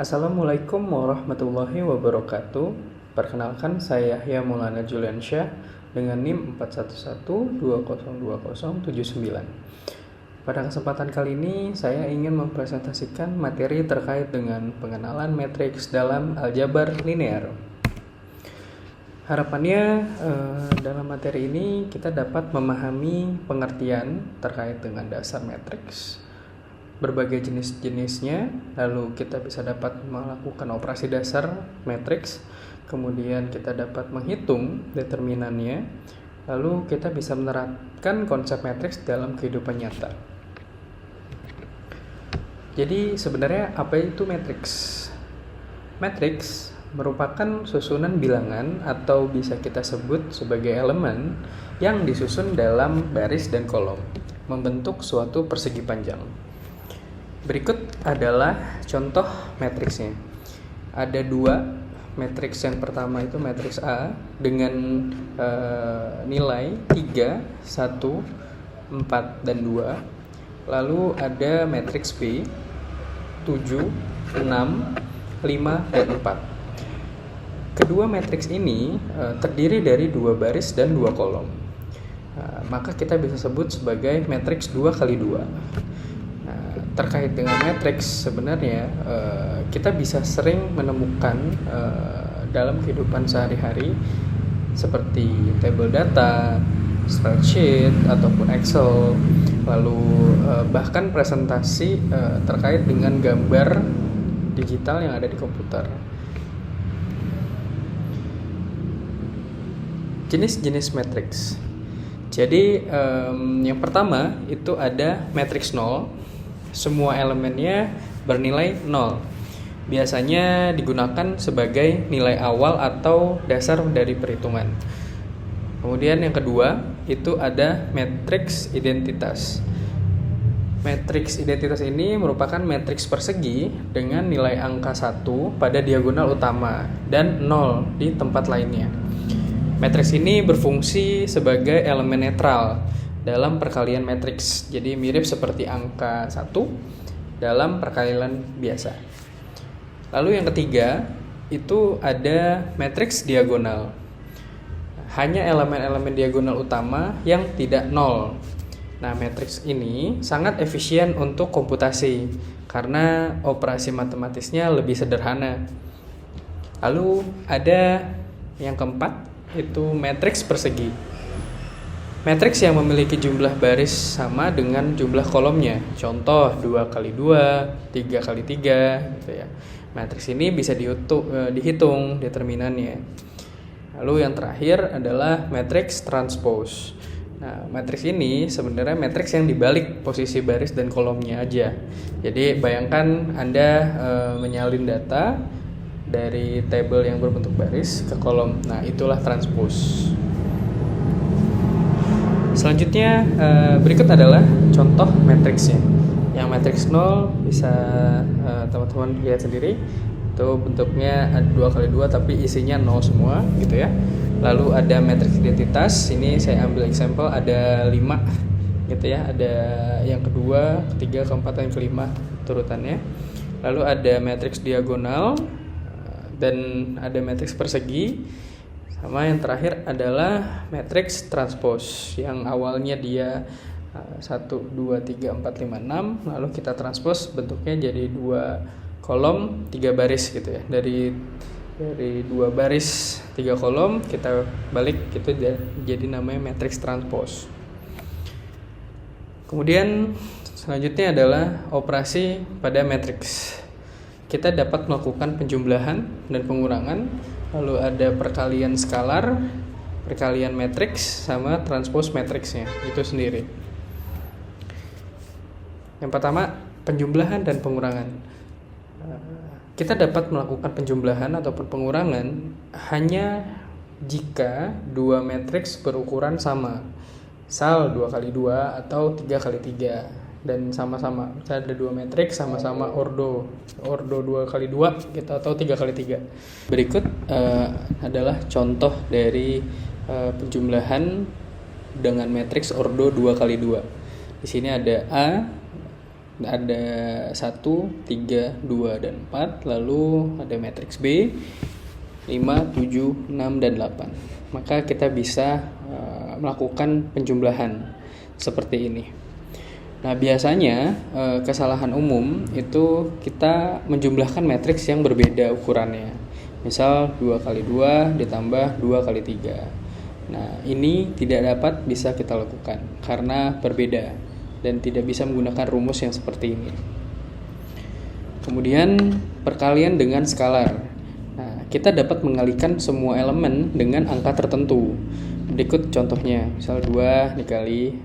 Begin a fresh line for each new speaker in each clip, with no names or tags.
Assalamualaikum warahmatullahi wabarakatuh. Perkenalkan, saya Yahya Maulana Juliansyah dengan NIM 4112020079. Pada kesempatan kali ini, saya ingin mempresentasikan materi terkait dengan pengenalan matriks dalam aljabar linear. Harapannya dalam materi ini kita dapat memahami pengertian terkait dengan dasar matriks, berbagai jenis-jenisnya, lalu kita bisa dapat melakukan operasi dasar matriks, kemudian kita dapat menghitung determinannya, lalu kita bisa menerapkan konsep matriks dalam kehidupan nyata. Jadi sebenarnya apa itu matriks? Matriks merupakan susunan bilangan atau bisa kita sebut sebagai elemen yang disusun dalam baris dan kolom, membentuk suatu persegi panjang. Berikut adalah contoh matriksnya. Ada dua matriks. Yang pertama itu matriks A dengan nilai 3, 1, 4, dan 2. Lalu ada matriks B 7, 6, 5, dan 4. Kedua matriks ini terdiri dari dua baris dan dua kolom. Maka kita bisa sebut sebagai matriks 2 kali 2. Terkait dengan matriks sebenarnya kita bisa sering menemukan dalam kehidupan sehari-hari seperti table data, spreadsheet ataupun Excel, lalu bahkan presentasi terkait dengan gambar digital yang ada di komputer. Jenis-jenis matriks. Jadi yang pertama itu ada matriks 0. Semua elemennya bernilai 0. Biasanya digunakan sebagai nilai awal atau dasar dari perhitungan. Kemudian yang kedua, itu ada matriks identitas. Matriks identitas ini merupakan matriks persegi dengan nilai angka 1 pada diagonal utama dan 0 di tempat lainnya. Matriks ini berfungsi sebagai elemen netral dalam perkalian matriks, jadi mirip seperti angka 1 dalam perkalian biasa. Lalu yang ketiga itu ada matriks diagonal. Hanya elemen-elemen diagonal utama yang tidak 0. Nah, matriks ini sangat efisien untuk komputasi karena operasi matematisnya lebih sederhana. Lalu ada yang keempat, itu matriks persegi. Matriks yang memiliki jumlah baris sama dengan jumlah kolomnya. Contoh 2 kali 2, 3 kali 3 gitu ya. Matriks ini bisa dihitung determinannya. Lalu yang terakhir adalah matriks transpose. Nah, matriks ini sebenarnya matriks yang dibalik posisi baris dan kolomnya aja. Jadi bayangkan Anda menyalin data dari tabel yang berbentuk baris ke kolom. Nah, itulah transpose. Selanjutnya berikut adalah contoh matriksnya. Yang matriks 0 bisa teman-teman lihat sendiri. Itu bentuknya ada 2 kali 2 tapi isinya 0 semua gitu ya. Lalu ada matriks identitas. Ini saya ambil example ada 5 gitu ya. Ada yang kedua, ketiga, keempat, dan kelima turutannya. Lalu ada matriks diagonal dan ada matriks persegi. Sama yang terakhir adalah matriks transpose yang awalnya dia 1, 2, 3, 4, 5, 6. Lalu kita transpose bentuknya jadi 2 kolom 3 baris gitu ya. Dari 2 baris 3 kolom kita balik gitu jadi namanya matriks transpose. Kemudian selanjutnya adalah operasi pada matriks. Kita dapat melakukan penjumlahan dan pengurangan. Lalu ada perkalian skalar, perkalian matriks, sama transpose matriksnya itu sendiri. Yang pertama, penjumlahan dan pengurangan. Kita dapat melakukan penjumlahan ataupun pengurangan hanya jika dua matriks berukuran sama. Misal 2 kali 2 atau 3 kali 3. Dan sama-sama, misalnya ada 2 matriks sama-sama ordo 2 kali 2 gitu, atau 3 kali 3. Berikut adalah contoh dari penjumlahan dengan matriks ordo 2 kali 2. Di sini ada A, ada 1, 3, 2, dan 4. Lalu ada matriks B 5, 7, 6, dan 8. Maka kita bisa melakukan penjumlahan seperti ini. Nah, biasanya kesalahan umum itu kita menjumlahkan matriks yang berbeda ukurannya. Misal 2 kali 2 ditambah 2 kali 3. Nah, ini tidak dapat bisa kita lakukan karena berbeda dan tidak bisa menggunakan rumus yang seperti ini. Kemudian perkalian dengan skalar. Nah, kita dapat mengalikan semua elemen dengan angka tertentu. Berikut contohnya, misal 2 dikali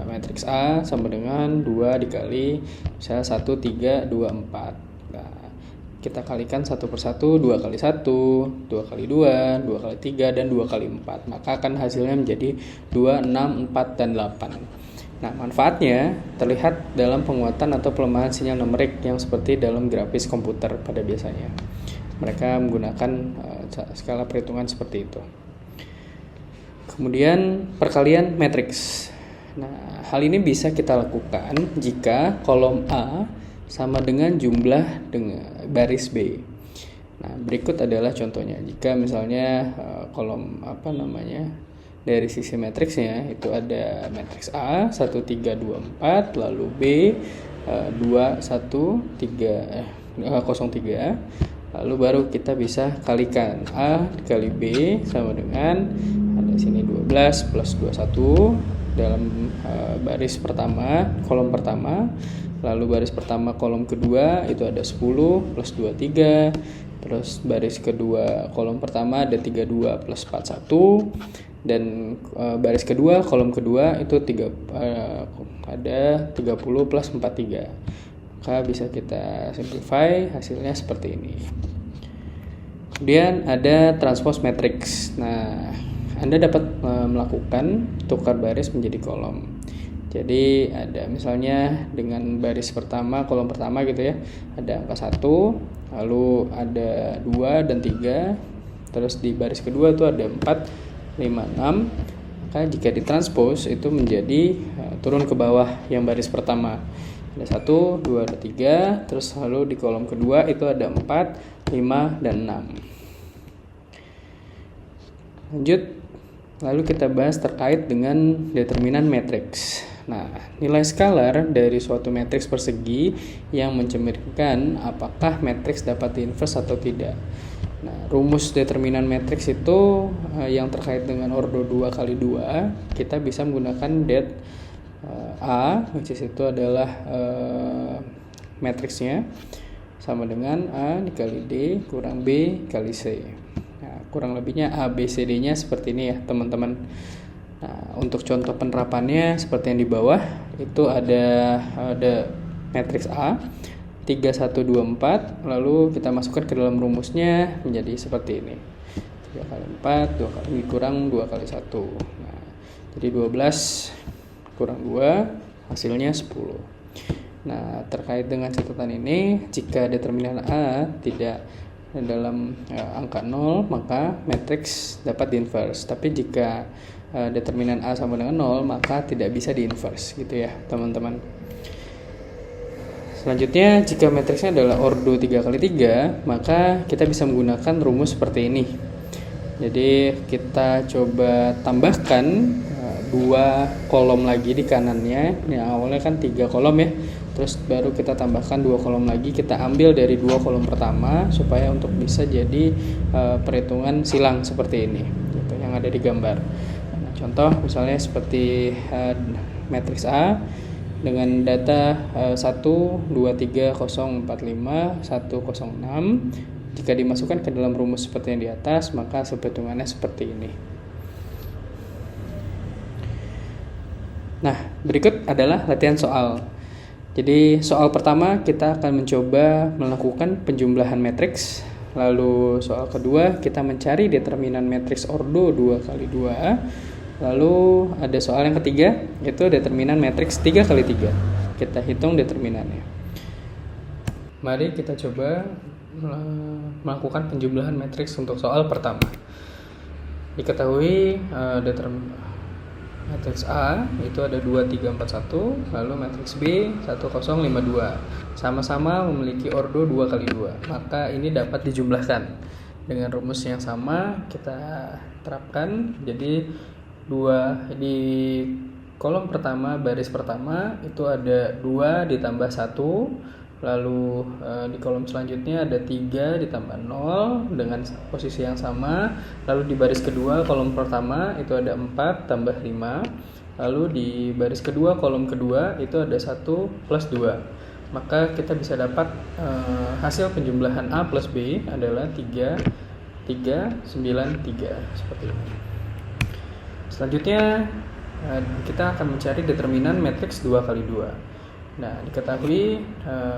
matriks A sama dengan 2 dikali misalnya 1, 3, 2, 4. Nah, kita kalikan satu persatu, 2 kali 1, 2 kali 2, 2 kali 3, dan 2 kali 4. Maka akan hasilnya menjadi 2, 6, 4, dan 8. Nah, manfaatnya terlihat dalam penguatan atau pelemahan sinyal numerik yang seperti dalam grafis komputer pada biasanya. Mereka menggunakan skala perhitungan seperti itu. Kemudian perkalian matriks. Nah, hal ini bisa kita lakukan jika kolom A sama dengan jumlah dengan baris B. Nah, berikut adalah contohnya. Jika misalnya kolom dari sisi matriksnya itu ada matriks A 1, 3, 2, 4, lalu B 2, 1, 3, 03, lalu baru kita bisa kalikan A dikali B sama dengan ada sini 12 plus 21 dalam baris pertama, kolom pertama, lalu baris pertama kolom kedua itu ada 10 plus 23, terus baris kedua kolom pertama ada 32 plus 41, dan baris kedua kolom kedua itu ada 30 plus 43. Maka bisa kita simplify, hasilnya seperti ini. Kemudian ada transpose matrix. Nah, Anda dapat melakukan tukar baris menjadi kolom. Jadi ada misalnya dengan baris pertama, kolom pertama gitu ya, ada angka 1, lalu ada 2 dan 3, terus di baris kedua itu ada 4, 5, 6. Maka jika ditranspose itu menjadi turun ke bawah yang baris pertama. Ada 1, 2, ada 3, terus lalu di kolom kedua itu ada 4, 5, dan 6. Lanjut, lalu kita bahas terkait dengan determinan matriks. Nah, nilai skalar dari suatu matriks persegi yang mencerminkan apakah matriks dapat diinvers atau tidak. Nah, rumus determinan matriks itu yang terkait dengan ordo 2 kali 2, kita bisa menggunakan det A, which is itu adalah matriksnya sama dengan A dikali D kurang B kali C. Nah, kurang lebihnya A, B, C, D-nya seperti ini ya teman-teman. Nah, untuk contoh penerapannya seperti yang di bawah itu ada matriks A 3, 1, 2, 4, lalu kita masukkan ke dalam rumusnya menjadi seperti ini. 3 kali 4, 2 kali kurang 2 kali 1. Nah, jadi 12 kurang 2 hasilnya 10. Nah, terkait dengan catatan ini, jika determinan A tidak dalam angka 0, maka matriks dapat diinvers. Tapi jika determinan A sama dengan 0, maka tidak bisa diinvers gitu ya, teman-teman. Selanjutnya, jika matriksnya adalah ordo 3 kali 3, maka kita bisa menggunakan rumus seperti ini. Jadi, kita coba tambahkan 2 kolom lagi di kanannya. Ini awalnya kan 3 kolom ya. Terus baru kita tambahkan 2 kolom lagi. Kita ambil dari 2 kolom pertama supaya untuk bisa jadi perhitungan silang seperti ini, gitu, yang ada di gambar. Nah, contoh misalnya seperti matriks A dengan data 1, 2, 3, 0, 4, 5, 1, 0, 6. Jika dimasukkan ke dalam rumus seperti yang di atas, maka perhitungannya seperti ini. Nah, berikut adalah latihan soal. Jadi, soal pertama kita akan mencoba melakukan penjumlahan matriks. Lalu soal kedua kita mencari determinan matriks ordo 2 kali 2. Lalu ada soal yang ketiga, yaitu determinan matriks 3 kali 3. Kita hitung determinannya. Mari kita coba melakukan penjumlahan matriks untuk soal pertama. Diketahui Matriks A itu ada 2, 3, 4, 1, lalu matriks B 1, 0, 5, 2. Sama-sama memiliki ordo 2 kali 2. Maka ini dapat dijumlahkan. Dengan rumus yang sama kita terapkan. Jadi di kolom pertama, baris pertama itu ada 2 ditambah 1. Lalu di kolom selanjutnya ada 3 ditambah 0 dengan posisi yang sama. Lalu di baris kedua kolom pertama itu ada 4 tambah 5. Lalu di baris kedua kolom kedua itu ada 1 plus 2. Maka kita bisa dapat hasil penjumlahan A plus B adalah 3, 3, 9, 3 seperti ini. Selanjutnya kita akan mencari determinan matriks 2 kali 2. Nah, diketahui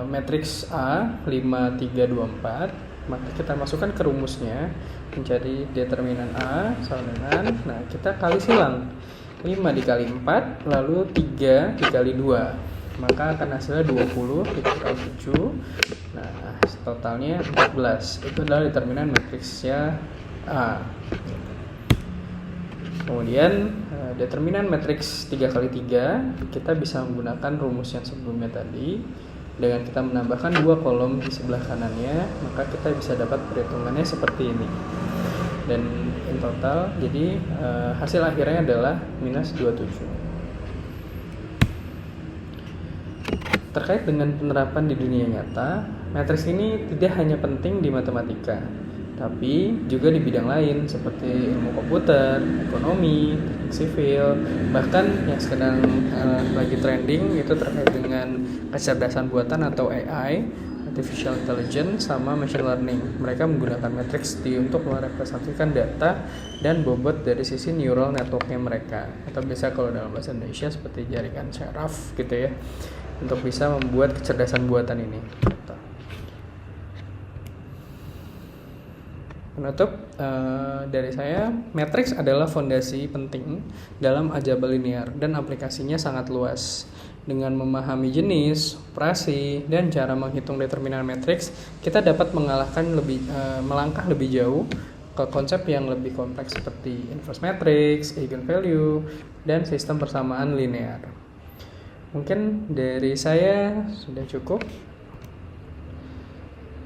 matriks A 5, 3, 2, 4, maka kita masukkan ke rumusnya mencari determinan A sama dengan, nah kita kali silang 5 dikali 4 lalu 3 dikali 2, maka akan hasilnya 20 dikali 7. Nah, totalnya 14. Itu adalah determinan matriksnya A. Kemudian determinan matriks 3 kali 3 kita bisa menggunakan rumus yang sebelumnya tadi. Dengan kita menambahkan 2 kolom di sebelah kanannya, maka kita bisa dapat perhitungannya seperti ini. Dan in total jadi hasil akhirnya adalah minus 27. Terkait dengan penerapan di dunia nyata, matriks ini tidak hanya penting di matematika, tapi juga di bidang lain seperti ilmu komputer, ekonomi, teknik sivil, bahkan yang sedang lagi trending itu terkait dengan kecerdasan buatan atau AI, artificial intelligence, sama machine learning. Mereka menggunakan matriks untuk merepresentasikan data dan bobot dari sisi neural networknya mereka, atau biasa kalau dalam bahasa Indonesia seperti jaringan saraf gitu ya, untuk bisa membuat kecerdasan buatan ini. Penutup dari saya, matriks adalah fondasi penting dalam aljabar linear dan aplikasinya sangat luas. Dengan memahami jenis, operasi, dan cara menghitung determinan matriks, kita dapat melangkah lebih jauh ke konsep yang lebih kompleks seperti inverse matrix, eigenvalue, dan sistem persamaan linear. Mungkin dari saya sudah cukup.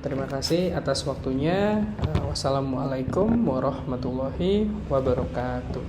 Terima kasih atas waktunya. Wassalamualaikum warahmatullahi wabarakatuh.